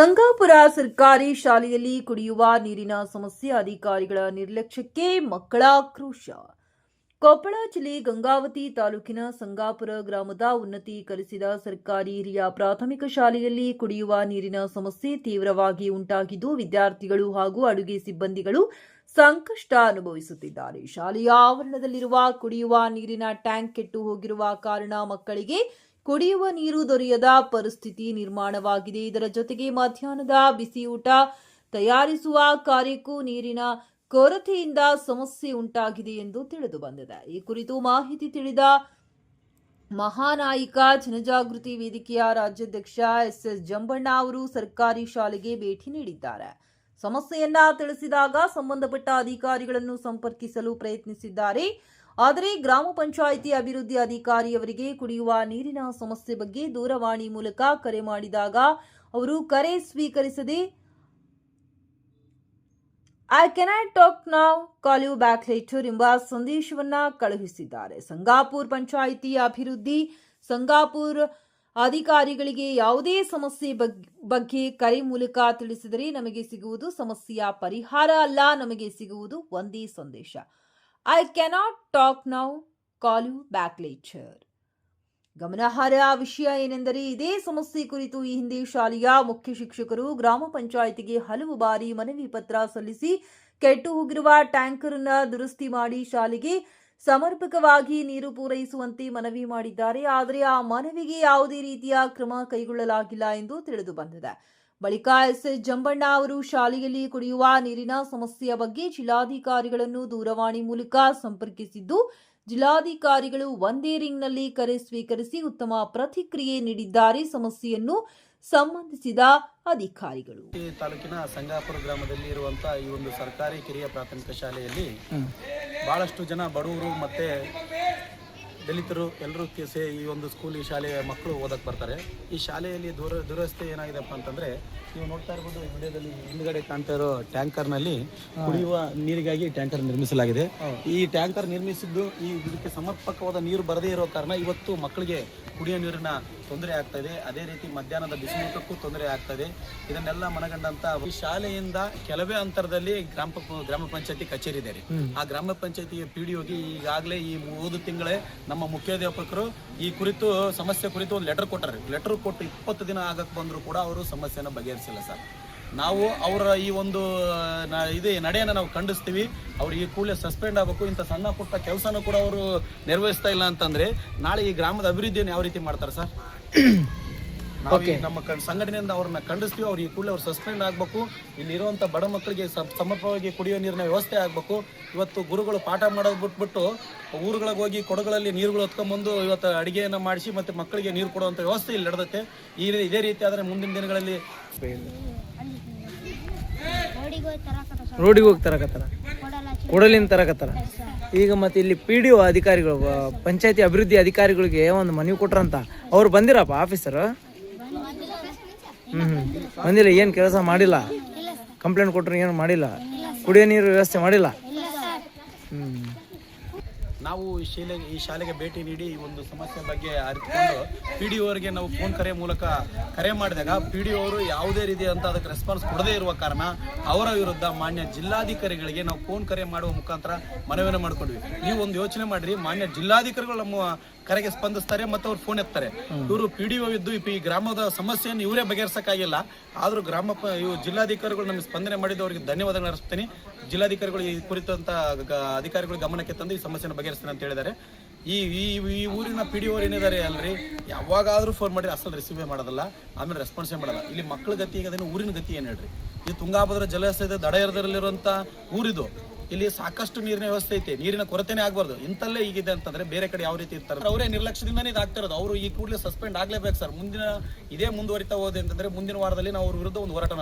ಗಂಗಾಪುರ ಸರ್ಕಾರಿ ಶಾಲೆಯಲ್ಲಿ ಕುಡಿಯುವ ನೀರಿನ ಸಮಸ್ಯೆ, ಅಧಿಕಾರಿಗಳ ನಿರ್ಲಕ್ಷ್ಯಕ್ಕೆ ಮಕ್ಕಳ ಆಕ್ರೋಶ. ಕೊಪ್ಪಳ ಜಿಲ್ಲೆ ಗಂಗಾವತಿ ತಾಲೂಕಿನ ಸಂಗಾಪುರ ಗ್ರಾಮದ ಉನ್ನತೀಕರಿಸಿದ ಸರ್ಕಾರಿ ಹಿರಿಯ ಪ್ರಾಥಮಿಕ ಶಾಲೆಯಲ್ಲಿ ಕುಡಿಯುವ ನೀರಿನ ಸಮಸ್ಯೆ ತೀವ್ರವಾಗಿ ಉಂಟಾಗಿದ್ದು, ವಿದ್ಯಾರ್ಥಿಗಳು ಹಾಗೂ ಅಡುಗೆ ಸಿಬ್ಬಂದಿಗಳು ಸಂಕಷ್ಟ ಅನುಭವಿಸುತ್ತಿದ್ದಾರೆ. ಶಾಲೆಯ ಆವರಣದಲ್ಲಿರುವ ಕುಡಿಯುವ ನೀರಿನ ಟ್ಯಾಂಕ್ ಕೆಟ್ಟು ಹೋಗಿರುವ ಕಾರಣ ಮಕ್ಕಳಿಗೆ ಕುಡಿಯುವ ನೀರು ದೊರೆಯದ ಪರಿಸ್ಥಿತಿ ನಿರ್ಮಾಣವಾಗಿದೆ. ಇದರ ಜೊತೆಗೆ ಮಧ್ಯಾಹ್ನದ ಬಿಸಿ ಊಟ ತಯಾರಿಸುವ ಕಾರ್ಯಕ್ಕೂ ನೀರಿನ ಕೊರತೆಯಿಂದ ಸಮಸ್ಯೆ ಉಂಟಾಗಿದೆ ಎಂದು ತಿಳಿದು ಬಂದಿದೆ. ಈ ಕುರಿತು ಮಾಹಿತಿ ತಿಳಿದ ಮಹಾನಾಯಿಕ ಜನಜಾಗೃತಿ ವೇದಿಕೆಯ ರಾಜ್ಯಾಧ್ಯಕ್ಷ ಎಸ್ ಜಂಬಣ್ಣ ಅವರು ಸರ್ಕಾರಿ ಶಾಲೆಗೆ ಭೇಟಿ ನೀಡಿದ್ದಾರೆ. ಸಮಸ್ಯೆಯನ್ನ ತಿಳಿಸಿದಾಗ ಸಂಬಂಧಪಟ್ಟ ಅಧಿಕಾರಿಗಳನ್ನು ಸಂಪರ್ಕಿಸಲು ಪ್ರಯತ್ನಿಸಿದ್ದಾರೆ. ಆದರೆ ಗ್ರಾಮ ಪಂಚಾಯಿತಿ ಅಭಿವೃದ್ಧಿ ಅಧಿಕಾರಿಯವರಿಗೆ ಕುಡಿಯುವ ನೀರಿನ ಸಮಸ್ಯೆ ಬಗ್ಗೆ ದೂರವಾಣಿ ಮೂಲಕ ಕರೆ ಮಾಡಿದಾಗ ಅವರು ಕರೆ ಸ್ವೀಕರಿಸದೆ I cannot talk now, call you back later ಎಂಬ ಸಂದೇಶವನ್ನ ಕಳುಹಿಸಿದ್ದಾರೆ. ಸಂಗಾಪುರ ಪಂಚಾಯಿತಿ ಅಭಿವೃದ್ಧಿ ಸಂಗಾಪುರ ಅಧಿಕಾರಿಗಳಿಗೆ ಯಾವುದೇ ಸಮಸ್ಯೆ ಬಗ್ಗೆ ಕರೆ ಮೂಲಕ ತಿಳಿಸಿದರೆ ನಮಗೆ ಸಿಗುವುದು ಸಮಸ್ಯೆಯ ಪರಿಹಾರ ಅಲ್ಲ, ನಮಗೆ ಸಿಗುವುದು ಒಂದೇ ಸಂದೇಶ, I cannot talk now, call you back later. ಗಮನಾರ್ಹ ವಿಷಯ ಏನೆಂದರೆ, ಇದೇ ಸಮಸ್ಯೆ ಕುರಿತು ಈ ಹಿಂದೆ ಶಾಲೆಯ ಮುಖ್ಯ ಶಿಕ್ಷಕರು ಗ್ರಾಮ ಪಂಚಾಯಿತಿಗೆ ಹಲವು ಬಾರಿ ಮನವಿ ಪತ್ರ ಸಲ್ಲಿಸಿ ಕೆಟ್ಟು ಹೋಗಿರುವ ಟ್ಯಾಂಕರ್ ಅನ್ನು ದುರಸ್ತಿ ಮಾಡಿ ಶಾಲೆಗೆ ಸಮರ್ಪಕವಾಗಿ ನೀರು ಪೂರೈಸುವಂತೆ ಮನವಿ ಮಾಡಿದ್ದಾರೆ. ಆದರೆ ಆ ಮನವಿಗೆ ಯಾವುದೇ ರೀತಿಯ ಕ್ರಮ ಕೈಗೊಳ್ಳಲಾಗಿಲ್ಲ ಎಂದು ತಿಳಿದು ಬಂದಿದೆ. ಬಳಿಕ ಎಸ್ ಜಂಬಣ್ಣ ಅವರು ಶಾಲೆಯಲ್ಲಿ ಕುಡಿಯುವ ನೀರಿನ ಸಮಸ್ಯೆಯ ಬಗ್ಗೆ ಜಿಲ್ಲಾಧಿಕಾರಿಗಳನ್ನು ದೂರವಾಣಿ ಮೂಲಕ ಸಂಪರ್ಕಿಸಿದ್ದು, ಜಿಲ್ಲಾಧಿಕಾರಿಗಳು ಒಂದೇ ರಿಂಗ್ನಲ್ಲಿ ಕರೆ ಸ್ವೀಕರಿಸಿ ಉತ್ತಮ ಪ್ರತಿಕ್ರಿಯೆ ನೀಡಿದ್ದಾರೆ. ಸಮಸ್ಯೆಯನ್ನು ಸಂಬಂಧಿಸಿದ ಅಧಿಕಾರಿಗಳು ತಾಲೂಕಿನ ಸಂಗಾಪುರ ಗ್ರಾಮದಲ್ಲಿ ಇರುವಂತಹ ಈ ಒಂದು ಸರ್ಕಾರಿ ಕಿರಿಯ ಪ್ರಾಥಮಿಕ ಶಾಲೆಯಲ್ಲಿ ಬಹಳಷ್ಟು ಜನ ಬಡವರು ಮತ್ತೆ ದಲಿತರು ಎಲ್ಲರೂ ಈ ಒಂದು ಈ ಶಾಲೆಯ ಮಕ್ಕಳು ಓದಕ್ಕೆ ಬರ್ತಾರೆ. ಈ ಶಾಲೆಯಲ್ಲಿ ದುರಸ್ತಿ ಏನಾಗಿದೆಪ್ಪ ಅಂತಂದರೆ, ನೀವು ನೋಡ್ತಾ ಇರ್ಬೋದು ಈ ವಿಡಿಯೋದಲ್ಲಿ ಹಿಂದ್ಗಡೆ ಕಾಣ್ತಾ ಇರೋ ಟ್ಯಾಂಕರ್ನಲ್ಲಿ ಕುಡಿಯುವ ನೀರಿಗಾಗಿ ಟ್ಯಾಂಕರ್ ನಿರ್ಮಿಸಲಾಗಿದೆ. ಈ ಟ್ಯಾಂಕರ್ ನಿರ್ಮಿಸಿದ್ದು ಇದಕ್ಕೆ ಸಮರ್ಪಕವಾದ ನೀರು ಬರದೇ ಇರೋ ಕಾರಣ ಇವತ್ತು ಮಕ್ಕಳಿಗೆ ಕುಡಿಯೋ ನೀರಿನ ತೊಂದರೆ ಆಗ್ತಾ ಇದೆ. ಅದೇ ರೀತಿ ಮಧ್ಯಾಹ್ನದ ಬಿಸಿ ಊಟಕ್ಕೂ ತೊಂದರೆ ಆಗ್ತಾ ಇದೆ. ಇದನ್ನೆಲ್ಲ ಮನಗಂಡಂತ ಈ ಶಾಲೆಯಿಂದ ಕೆಲವೇ ಅಂತರದಲ್ಲಿ ಗ್ರಾಮ ಪಂಚಾಯತಿ ಕಚೇರಿ ಇದೆ. ಆ ಗ್ರಾಮ ಪಂಚಾಯತಿ PDOಗೆ ಈಗಾಗಲೇ ಈ 3 ತಿಂಗಳೇ ನಮ್ಮ ಮುಖ್ಯಾಧ್ಯಾಪಕರು ಈ ಕುರಿತು ಸಮಸ್ಯೆ ಕುರಿತು ಒಂದು ಲೆಟರ್ ಕೊಟ್ಟರು. ಲೆಟರ್ ಕೊಟ್ಟು 20 ದಿನ ಆಗಕ್ಕೆ ಬಂದರೂ ಕೂಡ ಅವರು ಸಮಸ್ಯೆನ ಬಗೆಹರಿಸಿಲ್ಲ ಸರ್. ನಾವು ಅವರ ಈ ಒಂದು ನಡೆಯನ್ನು ನಾವು ಖಂಡಿಸ್ತೀವಿ. ಅವ್ರು ಈ ಕೂಡಲೇ ಸಸ್ಪೆಂಡ್ ಆಗಬೇಕು. ಇಂಥ ಸಣ್ಣ ಪುಟ್ಟ ಕೆಲಸನೂ ಕೂಡ ಅವರು ನಿರ್ವಹಿಸ್ತಾ ಇಲ್ಲ ಅಂತಂದ್ರೆ ನಾಳೆ ಈ ಗ್ರಾಮದ ಅಭಿವೃದ್ಧಿಯನ್ನು ಯಾವ ರೀತಿ ಮಾಡ್ತಾರೆ ಸರ್? ನಾವು ನಮ್ಮ ಸಂಘಟನೆಯಿಂದ ಅವ್ರನ್ನ ಖಂಡಿಸ್ತೀವಿ. ಅವ್ರು ಈ ಕೂಡಲೇ ಅವ್ರು ಸಸ್ಪೆಂಡ್ ಆಗಬೇಕು. ಇಲ್ಲಿರುವಂಥ ಬಡ ಮಕ್ಕಳಿಗೆ ಸಮರ್ಪಕವಾಗಿ ಕುಡಿಯೋ ನೀರಿನ ವ್ಯವಸ್ಥೆ ಆಗಬೇಕು. ಇವತ್ತು ಗುರುಗಳು ಪಾಠ ಮಾಡೋದು ಬಿಟ್ಬಿಟ್ಟು ಊರುಗಳಿಗೆ ಹೋಗಿ ಕೊಡಗಳಲ್ಲಿ ನೀರುಗಳು ಹೊತ್ಕೊಂಡ್ಬಂದು ಇವತ್ತು ಅಡುಗೆಯನ್ನು ಮಾಡಿಸಿ ಮತ್ತೆ ಮಕ್ಕಳಿಗೆ ನೀರು ಕೊಡುವಂಥ ವ್ಯವಸ್ಥೆ ಇಲ್ಲಿ ನಡೆದತ್ತೆ. ಇದೇ ರೀತಿ ಆದರೆ ಮುಂದಿನ ದಿನಗಳಲ್ಲಿ ರೋಡಿಗೆ ಹೋಗಿ ತರಕತ್ತಾರ, ಕೊಡಲಿಂದ ತರಕತ್ತಾರ. ಈಗ ಮತ್ತೆ ಇಲ್ಲಿ PDO ಅಧಿಕಾರಿಗಳು, ಪಂಚಾಯತಿ ಅಭಿವೃದ್ಧಿ ಅಧಿಕಾರಿಗಳಿಗೆ ಒಂದು ಮನವಿ ಕೊಟ್ರಂತ. ಅವ್ರು ಬಂದಿರಪ್ಪ ಆಫೀಸರ್? ಬಂದಿಲ್ಲ. ಏನು ಕೆಲಸ ಮಾಡಿಲ್ಲ? ಕಂಪ್ಲೇಂಟ್ ಕೊಟ್ಟರು ಏನು ಮಾಡಿಲ್ಲ? ಕುಡಿಯೋ ನೀರು ವ್ಯವಸ್ಥೆ ಮಾಡಿಲ್ಲ. ನಾವು ಈ ಶಾಲೆಗೆ ಭೇಟಿ ನೀಡಿ ಈ ಒಂದು ಸಮಸ್ಯೆ ಬಗ್ಗೆ ಅರಿತುಕೊಂಡು PDO ಅವರಿಗೆ ನಾವು ಫೋನ್ ಕರೆ ಮೂಲಕ ಕರೆ ಮಾಡಿದಾಗ PDO ಅವರು ಯಾವುದೇ ರೀತಿಯಂತ ಅದಕ್ಕೆ ರೆಸ್ಪಾನ್ಸ್ ಕೊಡದೇ ಇರುವ ಕಾರಣ ಅವರ ವಿರುದ್ಧ ಮಾನ್ಯ ಜಿಲ್ಲಾಧಿಕಾರಿಗಳಿಗೆ ನಾವು ಫೋನ್ ಕರೆ ಮಾಡುವ ಮುಖಾಂತರ ಮನವಿಯನ್ನು ಮಾಡಿಕೊಂಡ್ವಿ. ನೀವು ಒಂದು ಯೋಚನೆ ಮಾಡಿರಿ, ಮಾನ್ಯ ಜಿಲ್ಲಾಧಿಕಾರಿಗಳು ನಮ್ಮ ಕರೆಗೆ ಸ್ಪಂದಿಸ್ತಾರೆ ಮತ್ತು ಅವ್ರು ಫೋನ್ ಎತ್ತಾರೆ. ಇವರು PDO ಇದ್ದು ಈ ಗ್ರಾಮದ ಸಮಸ್ಯೆಯನ್ನು ಇವರೇ ಬಗೆಹರಿಸಕ್ಕಾಗಿಲ್ಲ. ಆದರೂ ಜಿಲ್ಲಾಧಿಕಾರಿಗಳು ನಮಗೆ ಸ್ಪಂದನೆ ಮಾಡಿದ್ದು ಅವರಿಗೆ ಧನ್ಯವಾದಗಳು ಅರ್ಪಿಸ್ತೀನಿ. ಜಿಲ್ಲಾಧಿಕಾರಿಗಳು ಈ ಕುರಿತಂತ ಅಧಿಕಾರಿಗಳ ಗಮನಕ್ಕೆ ತಂದು ಈ ಸಮಸ್ಯೆಯನ್ನು ಬಗೆಹರಿಸ್ತೀನಿ ಅಂತ ಹೇಳಿದ್ದಾರೆ. ಈ ಊರಿನ PDO ಏನಿದ್ದಾರೆ ಅಲ್ರಿ, ಯಾವಾಗಾದ್ರೂ ಫೋನ್ ಮಾಡಿ ಅಸಲು ರಿಸೀವೇ ಮಾಡೋದಲ್ಲ, ಆಮೇಲೆ ರೆಸ್ಪಾನ್ಸೇ ಮಾಡಲ್ಲ. ಇಲ್ಲಿ ಮಕ್ಕಳ ಗತಿ ಈಗ ಊರಿನ ಗತಿ ಏನು ಹೇಳ್ರಿ? ಈ ತುಂಗಾಭದ್ರಾ ಜಲಾಶಯದ ದಡಯರದಲ್ಲಿರುವಂಥ ಊರಿದು. ಇಲ್ಲಿ ಸಾಕಷ್ಟು ನೀರಿನ ವ್ಯವಸ್ಥೆ ಐತೆ, ನೀರಿನ ಕೊರತೆನೇ ಆಗಬಾರ್ದು. ಇಂತಲ್ಲೇ ಈಗಿದೆ ಅಂತಂದ್ರೆ ಬೇರೆ ಕಡೆ ಯಾವ ರೀತಿ ಇರ್ತಾರೆ? ಅವರೇ ನಿರ್ಲಕ್ಷ್ಯದಿಂದನೇ ಇದಾಗ್ತಾ ಇರೋದು. ಅವರು ಈ ಕೂಡಲೇ ಸಸ್ಪೆಂಡ್ ಆಗ್ಲೇಬೇಕು ಸರ್. ಇದೇ ಮುಂದುವರಿತಾ ಹೋದೆ ಅಂತಂದ್ರೆ ಮುಂದಿನ ವಾರದಲ್ಲಿ ನಾವು ಅವ್ರ ವಿರುದ್ಧ ಒಂದು ಹೋರಾಟ